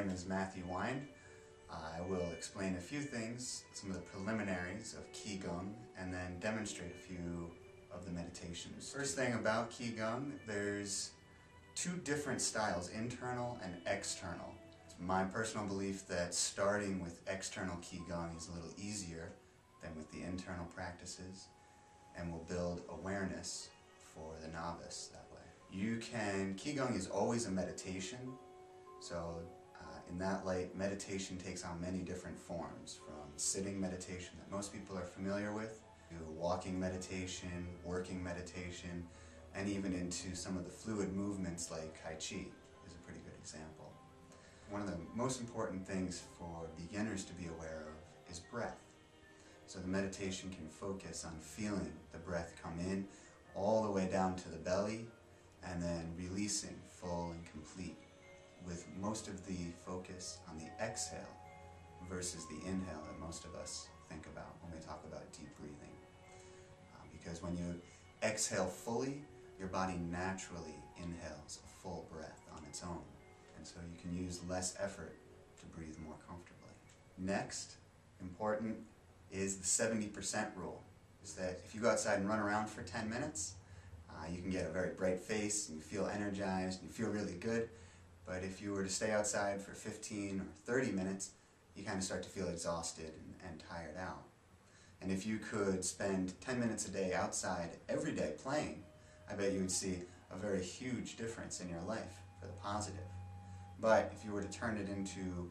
name is Matthew Wein. I will explain a few things, some of the preliminaries of Qi-Gong, and then demonstrate a few of the meditations. First thing about Qi-Gong, there's two different styles, internal and external. It's my personal belief that starting with external Qi-Gong is a little easier than with the internal practices, and will build awareness for the novice that way. Qi-Gong is always a meditation, so in that light, meditation takes on many different forms, from sitting meditation that most people are familiar with, to walking meditation, working meditation, and even into some of the fluid movements like Tai Chi is a pretty good example. One of the most important things for beginners to be aware of is breath. So the meditation can focus on feeling the breath come in all the way down to the belly and then releasing full and complete, with most of the focus on the exhale versus the inhale that most of us think about when we talk about deep breathing. Because when you exhale fully, your body naturally inhales a full breath on its own, and so you can use less effort to breathe more comfortably. Next, important, is the 70% rule. Is that if you go outside and run around for 10 minutes, you can get a very bright face, and you feel energized, and you feel really good. But if you were to stay outside for 15 or 30 minutes, you kind of start to feel exhausted and tired out. And if you could spend 10 minutes a day outside every day playing, I bet you would see a very huge difference in your life for the positive. But if you were to turn it into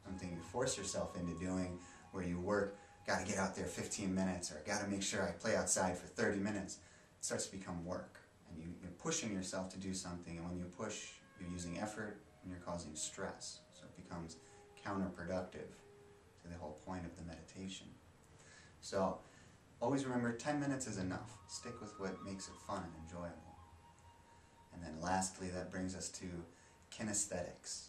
something you force yourself into doing, where you work, got to get out there 15 minutes, or got to make sure I play outside for 30 minutes, it starts to become work. And you're pushing yourself to do something, and when you push, you're using effort and you're causing stress. So it becomes counterproductive to the whole point of the meditation. So always remember, 10 minutes is enough. Stick with what makes it fun and enjoyable. And then lastly, that brings us to kinesthetics.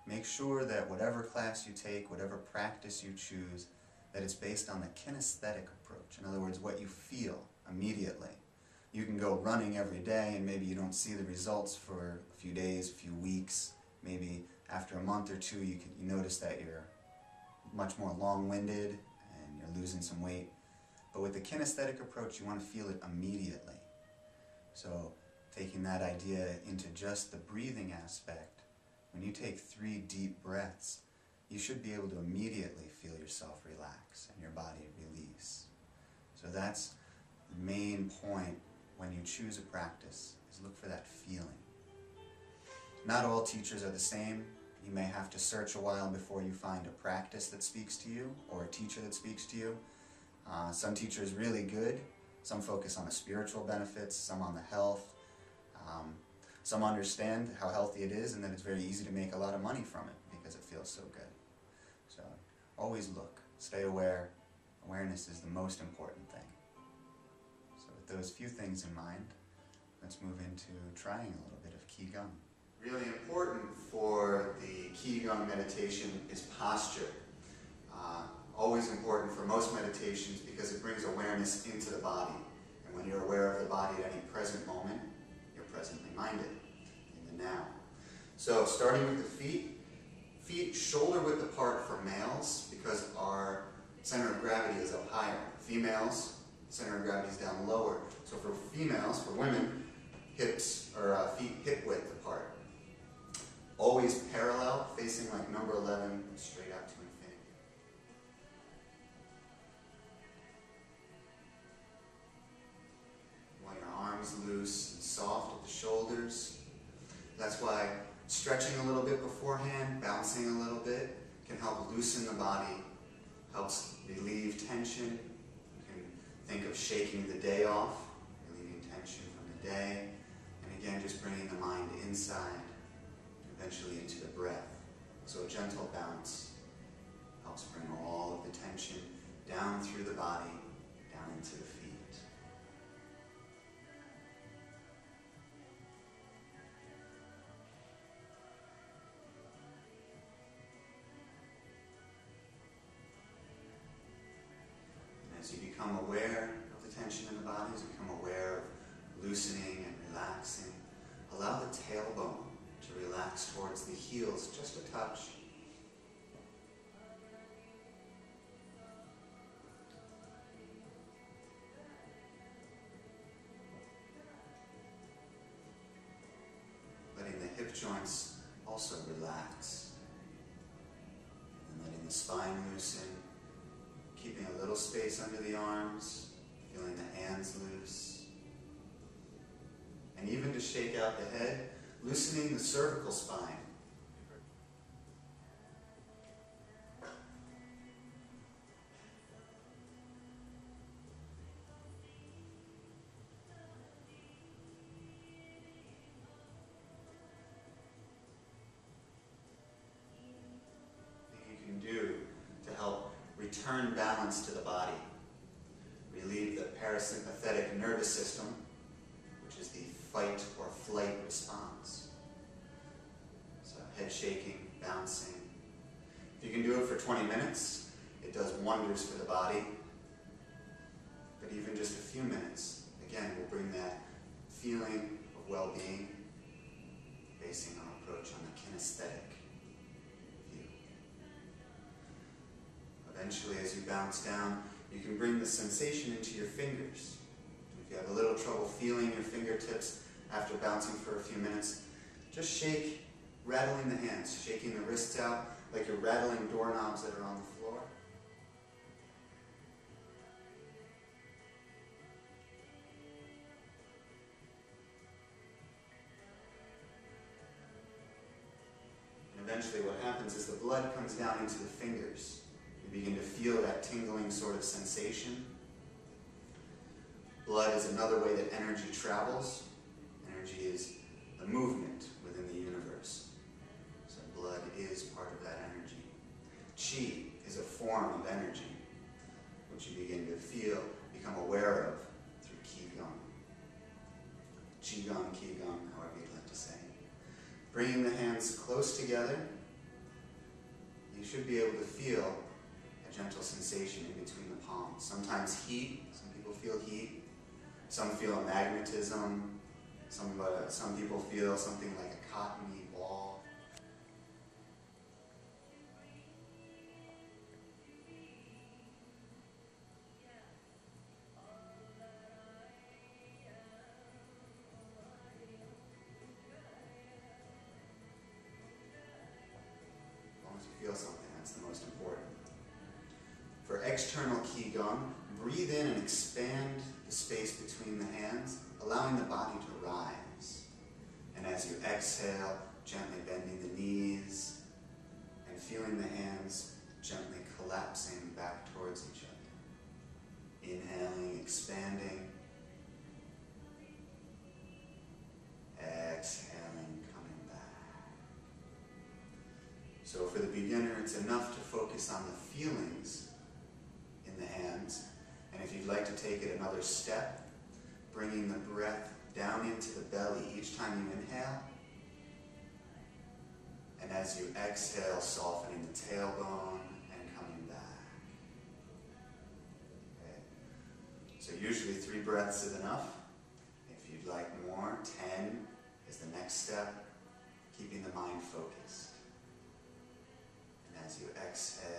Make sure that whatever class you take, whatever practice you choose, that it's based on the kinesthetic approach. In other words, what you feel immediately. You can go running every day and maybe you don't see the results for a few days, a few weeks. Maybe after a month or two you notice that you're much more long-winded and you're losing some weight. But with the kinesthetic approach, you want to feel it immediately. So taking that idea into just the breathing aspect, when you take 3 deep breaths, you should be able to immediately feel yourself relax and your body release. So that's the main point when you choose a practice, is look for that feeling. Not all teachers are the same. You may have to search a while before you find a practice that speaks to you, or a teacher that speaks to you. Some teachers really good. Some focus on the spiritual benefits, some on the health. Some understand how healthy it is and that it's very easy to make a lot of money from it because it feels so good. So always look, stay aware. Awareness is the most important thing. So with those few things in mind, let's move into trying a little bit of Qi-Gong. Really important for the Qi-Gong meditation is posture. Always important for most meditations because it brings awareness into the body. And when you're aware of the body at any present moment, you're presently minded in the now. So starting with the feet shoulder width apart for males because our center of gravity is up higher. Females, center of gravity is down lower. So for females, for women, feet hip width apart. Always parallel, facing like number 11, straight out to infinity. Want your arms loose and soft at the shoulders. That's why stretching a little bit beforehand, bouncing a little bit, can help loosen the body, helps relieve tension. You can think of shaking the day off, relieving tension from the day, and again just bringing the mind inside, eventually into the breath. So a gentle bounce helps bring all of the tension down through the body, down into the feet. As you become aware of the tension in the body, as you become aware of loosening and relaxing, allow the tailbone to relax relax towards the heels just a touch. Letting the hip joints also relax. And letting the spine loosen. Keeping a little space under the arms. Feeling the hands loose. And even to shake out the head, loosening the cervical spine. Return balance to the body. Relieve the parasympathetic nervous system, which is the fight or flight response. So head shaking, bouncing. If you can do it for 20 minutes, it does wonders for the body. But even just a few minutes, again, will bring that feeling of well-being, basing our approach on the kinesthetic. Eventually, as you bounce down, you can bring the sensation into your fingers. If you have a little trouble feeling your fingertips after bouncing for a few minutes, just shake, rattling the hands, shaking the wrists out like you're rattling doorknobs that are on the floor. And eventually what happens is the blood comes down into the fingers. You begin to feel that tingling sort of sensation. Blood is another way that energy travels. Energy is a movement within the universe. So blood is part of that energy. Qi is a form of energy, which you begin to feel, become aware of through Qi-Gong. Qi-Gong, Qi-Gong, however you'd like to say. Bringing the hands close together, you should be able to feel gentle sensation in between the palms. Sometimes heat, some people feel heat. Some feel a magnetism. Some people feel something like a cottony ball. As long as you feel something, that's the most important. For external Qi-Gong, breathe in and expand the space between the hands, allowing the body to rise. And as you exhale, gently bending the knees and feeling the hands gently collapsing back towards each other. Inhaling, expanding. Exhaling, coming back. So for the beginner, it's enough to focus on the feelings in the hands, and if you'd like to take it another step, bringing the breath down into the belly each time you inhale, and as you exhale, softening the tailbone and coming back. Okay. So usually 3 breaths is enough. If you'd like more, 10 is the next step, keeping the mind focused. And as you exhale,